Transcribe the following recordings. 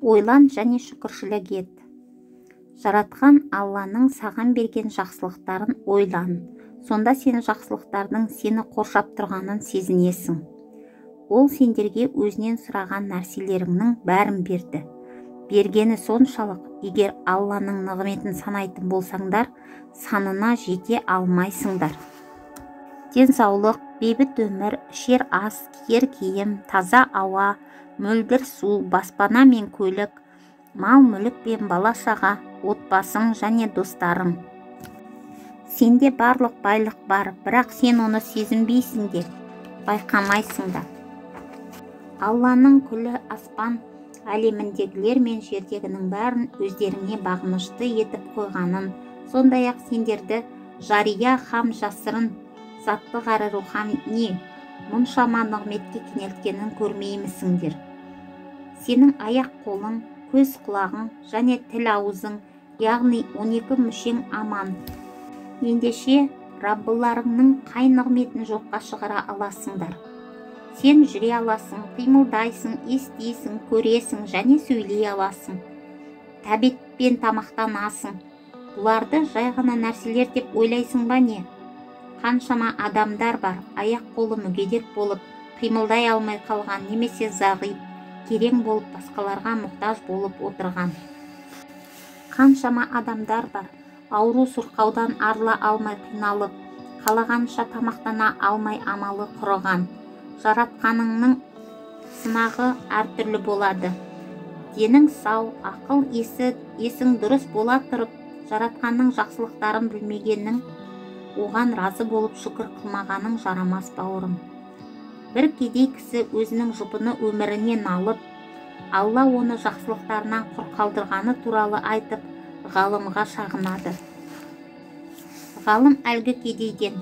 Ойлан және шүкіршілік ет. Жаратқан Алланың саған берген жақсылықтарын ойлан. Сонда сен жақсылықтардың сені қоршап тұрғанын сезінесің. Ол сендерге өзінен сұраған нәрселеріңнің бәрін берді. Бергені соншалық, егер Алланың нығметін санайтын болсаңдар, санына жете алмайсыңдар. Денсаулық, бейбіт өмір, ішер ас, киер киім, таза ауа, мөлдір су, баспана мен көлік, мал-мүлік пен бала-шаға, отбасың және достарың. Сенде барлық байлық бар, бірақ сен оны сезінбейсің де, байқамайсың да. Алланың күлі аспан әлеміндегілер мен жердегінің бәрін өздеріңе бағынышты етіп қойғанын, сондай-ақ сендерді жария һәм жасырын заттық әрі рухани мұншама нығметке кенелткенін көрмеймісіңдер. Сенің аяқ-қолың, көз-құлағың және тіл-ауызың, яғни 12 мүшең аман. Ендеше Раббыларыңның қай нығметін жоққа шығара аласыңдар? Сен жүре аласың, қимылдайсың, естисің, көресің және сөйлей аласың. Тәбетпен тамақтанасың. Бұларды жай ғана нәрселер деп ойлайсың ба не? Қаншама адамдар бар, аяқ-қолы мүгедек болып, қимылдай алмай қалған, немесе зағип, керең болып, басқаларға мұқтаж болып отырған. Қаншама адамдар бар, ауру сұрқаудан арыла алмай қиналып, қалағанша тамақтана алмай амалы құрыған. Жаратқаныңның сынағы әртүрлі болады. Денің сау, ақыл есің дұрыс бола тұрып, жаратқанның жақсылықтарын білмегеннің, оған разы болып шүкір қылмағаның жарамас бауырым. Бір кедей кісі өзінің жұпыны өмірінен алып, Алла оны жақсылықтарынан құр қалдырғаны туралы айтып, ғалымға шағынады. Ғалым әлгі кедейден: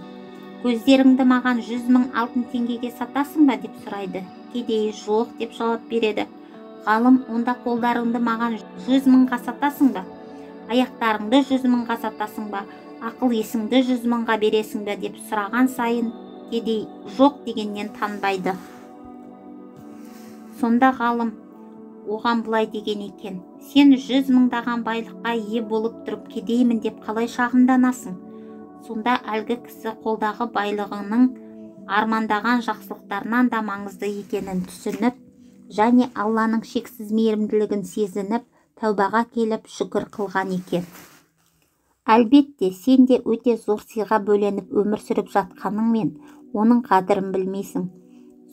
көздеріңді маған 100 000 алтын теңгеге сатасың ба деп сұрайды. Кедей: жоқ деп жауап береді. Ғалым: онда қолдарыңды маған 100 000-ға сатасың ба? Аяқтарыңды 100 000-ға сатасың ба? Ақыл есіңді 100 000-ға бересің бе деп сұраған сайын кедей жоқ дегеннен танбайды. Сонда ғалым оған бұлай деген екен: сен 100 000-даған байлыққа ие болып тұрып кедеймін деп қалай шағымданасың? Сонда әлгі кісі қолдағы байлығының армандаған жақсылықтарынан да маңызды екенін түсініп, және Алланың шексіз мейірімділігін сезініп, тәубаға келіп шүкір қылған екен. Әлбетте, сен де өте зор сыйға бөленіп өмір сүріп жатқаныңмен оның қадірін білмейсің.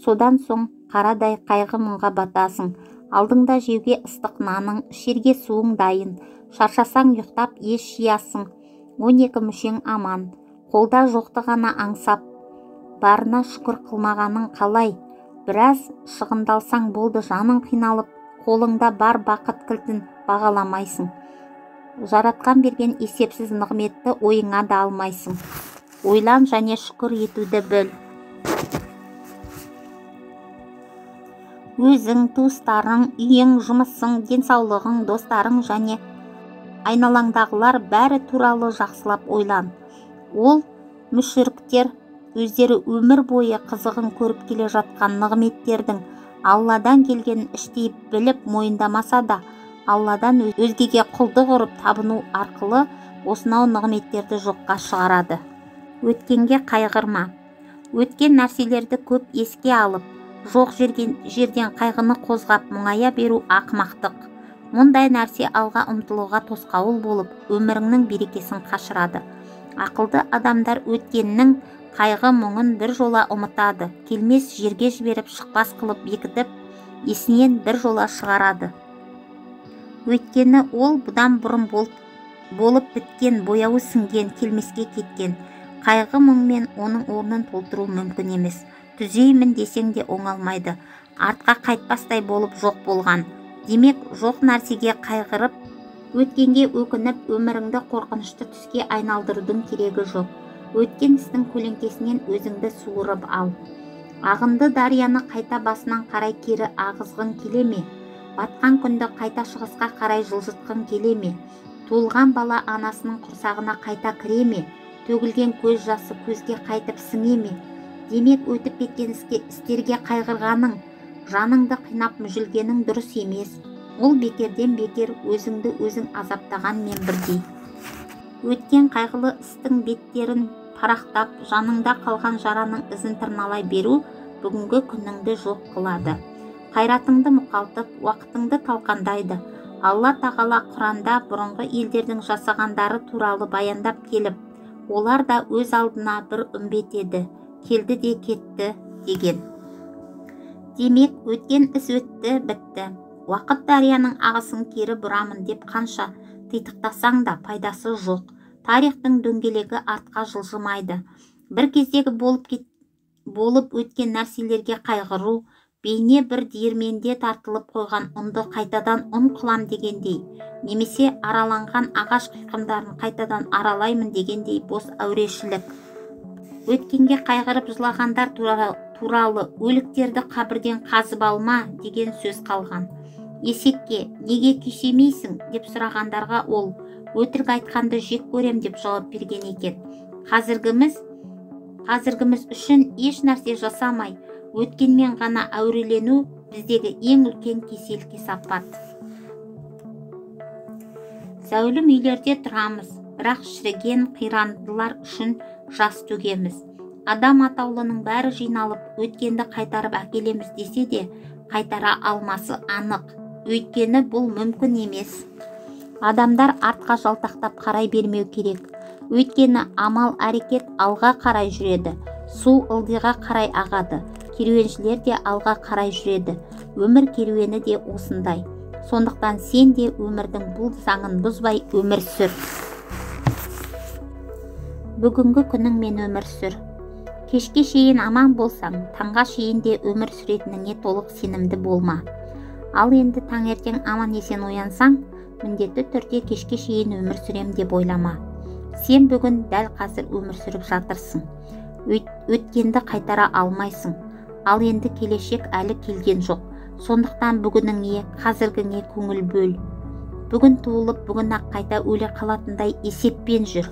Содан соң қарадай қайғы мұңға батасың. Алдыңда жеуге ыстық наның, ішерге суың дайын. Шаршасаң ұйықтап ес жиясың. 12 мүшең аман. Қолда жоқты ғана аңсап, барына шүкір қылмағаның қалай? Біраз шығындалсаң болды, жаның қиналып, қолыңда бар бақыт кілтін бағаламайсың. Жаратқан берген есепсіз нығметті ойыңа да алмайсың. Ойлан және шүкір етуді біл. Өзің, туыстарың, үйің, жұмысың, денсаулығың, достарың және айналаңдағылар бәрі туралы жақсылап ойлан. Ол мүшриктер өздері өмір бойы қызығын көріп келе жатқан нығметтердің Алладан келгенін іштей біліп мойындамаса да, Алладан өзгеге құлдық ұрып табыну арқылы осынау нығметтерді жоққа шығарады. Өткенге қайғырма. Өткен нәрселерді көп еске алып, жоқ жерден қайғыны қозғап мұңая беру ақымақтық. Мұндай нәрсе алға ұмтылуға тосқауыл болып, өміріңнің берекесін қашырады. Ақылды адамдар өткеннің қайғы мұңын бір жола ұмытады, келмес жерге жіберіп шықпас қылып бекітіп, есінен бір жола шығарады. Өйткені ол бұдан бұрын болып біткен, бояуы сіңген, келмеске кеткен. Қайғы мұңмен оның орнын толтыру мүмкін емес. Түзеймін десең де оңалмайды. Артқа қайтпастай болып жоқ болған. Демек, жоқ нәрсеге қайғырып, өткенге өкініп, өміріңді қорқынышты түске айналдырудың керегі жоқ. Өткен істің көлеңкесінен өзіңді суырып ал. Ағынды дарияны қайта басынан қарай кері ағызғың келе ме? Батқан күнді қайта шығысқа қарай жылжытқың келе ме? Туылған бала анасының құрсағына қайта кіре ме? Төгілген көз жасы көзге қайтып сіңе ме? Демек, өтіп кеткен істерге қайғырғаның, жаныңды қинап мүжілгенің дұрыс емес. ол бекерден бекер өзіңді өзің азаптағанмен бірдей. Өткен қайғылы істің беттерін парақтап, жаныңда қалған жараның ізін тырналай беру бүгінгі күніңді жоқ қылады. Қайратыңды мұқалтып, уақытыңды талқандайды. Алла тағала Құранда бұрынғы елдердің жасағандары туралы баяндап келіп, олар да өз алдына бір үмбет еді, келді де кетті деген. Демек, өткен іс өтті, бітті. Уақыт дарияның ағысын кері бұрамын деп қанша титықтасаң да пайдасы жоқ. Тарихтың дөңгелегі артқа жылжымайды. Бір кездегі болып өткен нәрселерге қайғыру, бейне бір диірменде тартылып қойған ұнды қайтадан ұн қылам дегендей, немесе араланған ағаш қиқымдарын қайтадан аралаймын дегендей бос әурешілік. Өткенге қайғырып жылағандар туралы өліктерді қабірден қазып алма деген сөз қалған. Есекке неге күйсемейсің деп сұрағандарға ол өтірік айтқанды жек көрем деп жауап берген екен. Қазіргіміз үшін еш нәрсе жасамай, өткенмен ғана әурелену біздегі ең үлкен кесел кесапат. Зәулім үйлерде тұрамыз, бірақ шіріген қирандылар үшін жас төгеміз. Адам атаулының бәрі жиналып, өткенді қайтарып әкелеміз десе де, қайтара алмасы анық. Өйткені бұл мүмкін емес. Адамдар артқа жалтақтап қарай бермеу керек. Өйткені амал әрекет алға қарай жүреді. Су ылдиға қарай ағады. Керуеншілер де алға қарай жүреді. Өмір керуені де осындай. Сондықтан сен де өмірдің бұл заңын бұзбай өмір сүр. Бүгінгі күніңмен өмір сүр. Кешке шейін аман болсаң, таңға шейін де өмір сүретініңе толық сенімді болма. Ал енді таңертең аман есен оянсаң, міндетті түрде кешке шейін өмір сүрем деп ойлама. Сен бүгін дәл қазір өмір сүріп жатырсың. Өткенді қайтара алмайсың. Ал енді келешек әлі келген жоқ. Сондықтан бүгініңе, қазіргіңе көңіл бөл. Бүгін туылып, бүгін-ақ қайта өле қалатындай есеппен жүр.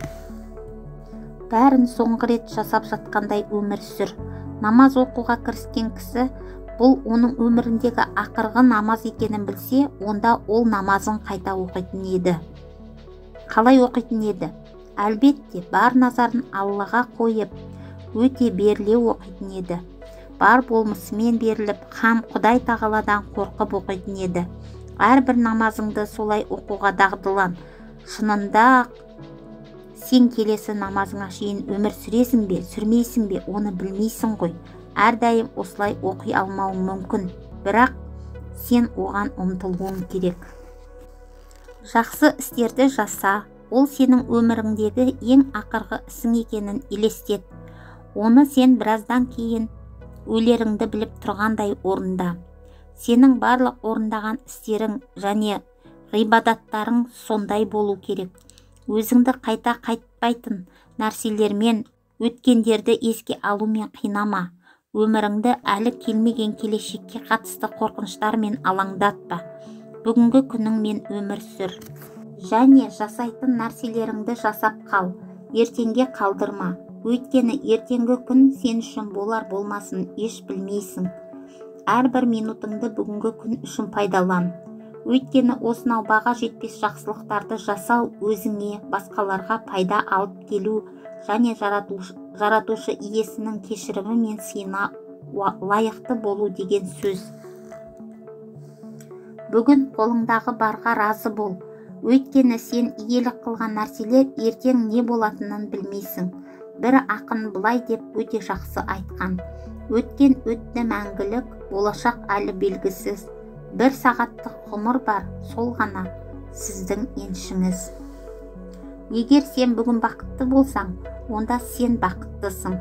Бәрін соңғы рет жасап жатқандай өмір сүр. Намаз оқуға кіріскен кісі, бұл оның өміріндегі ақырғы намаз екенін білсе, онда ол намазын қайта оқитын еді. Қалай оқитын еді? Әлбетте, бар назарын Аллаға қойып, өте беріле оқитын еді. Бар болмысымен беріліп, қам Құдай тағаладан қорқып оқитын еді. Әрбір намазыңды солай оқуға дағдылан. Шынында сен келесі намазыңа шейін өмір сүресің бе, сүрмейсің бе, оны білмейсің ғой. Әрдайым осылай оқи алмауың мүмкін, бірақ сен оған ұмтылуың керек. Жақсы істерді жаса, ол сенің өміріңдегі ең ақырғы ісің екенін елестет. Оны сен біраздан кейін өлеріңді біліп тұрғандай орында. Сенің барлық орындаған істерің және ғибадаттарың сондай болу керек. Өзіңді қайта қайтпайтын нәрселермен, өткендерді еске алумен қинама. Өміріңді әлі келмеген келешекке қатысты қорқыныштармен алаңдатпа. Бүгінгі күніңмен өмір сүр. Және жасайтын нәрселеріңді жасап қал. Ертеңге қалдырма. Өйткені ертеңгі күн сен үшін болар болмасын еш білмейсің. Әрбір минутыңды бүгінгі күн үшін пайдалан. Өйткені осынау баға жетпес жақсылықтарды жасау өзіңе, басқаларға пайда алып келу және жаратушы иесінің кешірімі мен сыйына лайықты болу деген сөз. Бүгін қолыңдағы барға разы бол. Өйткені сен иелік қылған нәрселер ертең не болатынын білмейсің. Бір ақын былай деп өте жақсы айтқан: өткен өтті мәңгілік, болашақ әлі белгісіз. Бір сағаттық ғұмыр бар, сол ғана сіздің еншіңіз. Егер сен бүгін бақытты болсаң, онда сен бақыттысың.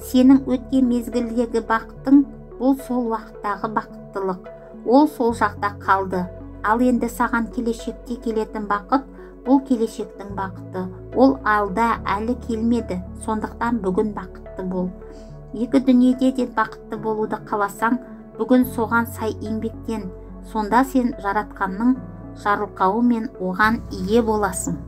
Сенің өткен мезгілдегі бақытың бұл сол уақыттағы бақыттылық. Ол сол жақта қалды. Ал енді саған келешекте келетін бақыт, бұл келешектің бақыты. Ол алда әлі келмеді. Сондықтан бүгін бақытты бол. Екі дүниеде де бақытты болуды қаласаң, бүгін соған сай еңбектен. Сонда сен жаратқанның жарылқауы мен оған ие боласың.